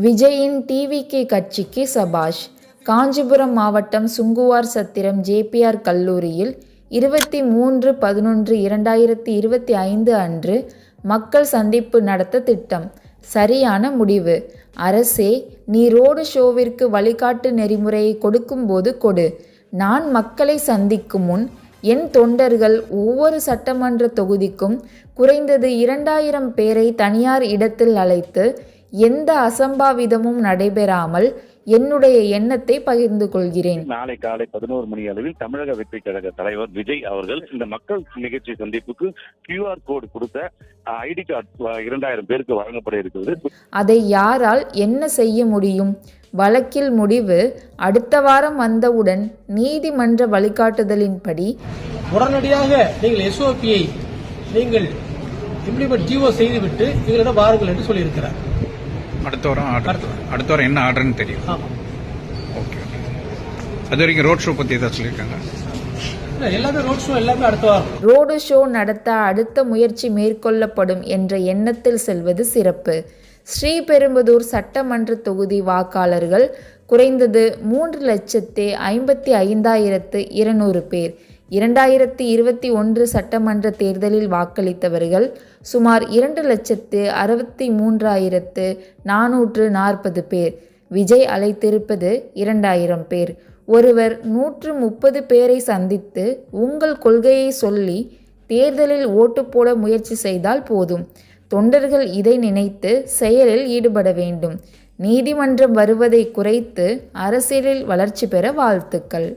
விஜயின் டிவிகே கட்சிக்கு சபாஷ். காஞ்சிபுரம் மாவட்டம் சுங்குவார் சத்திரம் ஜேபிஆர் கல்லூரியில் 23/11/2025 அன்று மக்கள் சந்திப்பு நடத்த திட்டம். சரியான முடிவு. அரசே, நீ ரோடு ஷோவிற்கு வழிகாட்டு நெறிமுறையை கொடுக்கும்போது கொடு. நான் மக்களை சந்திக்கும் முன் என் தொண்டர்கள் ஒவ்வொரு சட்டமன்ற தொகுதிக்கும் குறைந்தது 2000 பேரை தனியார் இடத்தில் அழைத்து எந்த அசம்பாவிதமும் நடைபெறாமல் என்னுடைய எண்ணத்தை பகிர்ந்து கொள்கிறேன். நாளை காலை 11 மணி அளவில் தமிழக வெற்றி கழக தலைவர் விஜய் அவர்கள் இந்த மக்கள் நிகழ்ச்சி சந்திப்புக்கு QR கோடு கொடுத்த ஐடி கார்டு 2000 பேருக்கு வழங்கப்பட இருக்கிறது. அதை யாரால் என்ன செய்ய முடியும்? வழக்கில் முடிவு அடுத்த வாரம் வந்தவுடன் நீதிமன்ற வழிகாட்டுதலின்படி உடனடியாக நீங்கள் SOPயை நீங்கள் இம்ப்ளிமெண்ட் GO செய்துவிட்டு எங்களிடம் வாருங்கள் என்று சொல்லியிருக்கிறார். அடுத்த வாரம் என்ன ஆர்டர்னு தெரியும். ஓகே, அது வரைக்கும் ரோட் ஷோ பற்றி ஏதாவது சொல்லியிருக்காங்க? எல்லாமே ரோட் ஷோ, எல்லாமே அடுத்த வாரம் ரோடு ஷோ நடத்த அடுத்த முயற்சி மேற்கொள்ளப்படும் என்ற எண்ணத்தில் செல்வது சிறப்பு. ஸ்ரீபெரும்புதூர் சட்டமன்ற தொகுதி வாக்காளர்கள் குறைந்தது 3,55,200 பேர். 2021 சட்டமன்ற தேர்தலில் வாக்களித்தவர்கள் சுமார் 2,63,440 பேர். விஜய் அழைத்திருப்பது 2000 பேர். ஒருவர் 130 பேரை சந்தித்து உங்கள் கொள்கையை சொல்லி தேர்தலில் ஓட்டு போட முயற்சி செய்தால் போதும். தொண்டர்கள் இதை நினைத்து செயலில் ஈடுபட வேண்டும். நீதிமன்றம் வருவதை குறைத்து அரசியலில் வளர்ச்சி பெற வாழ்த்துக்கள்.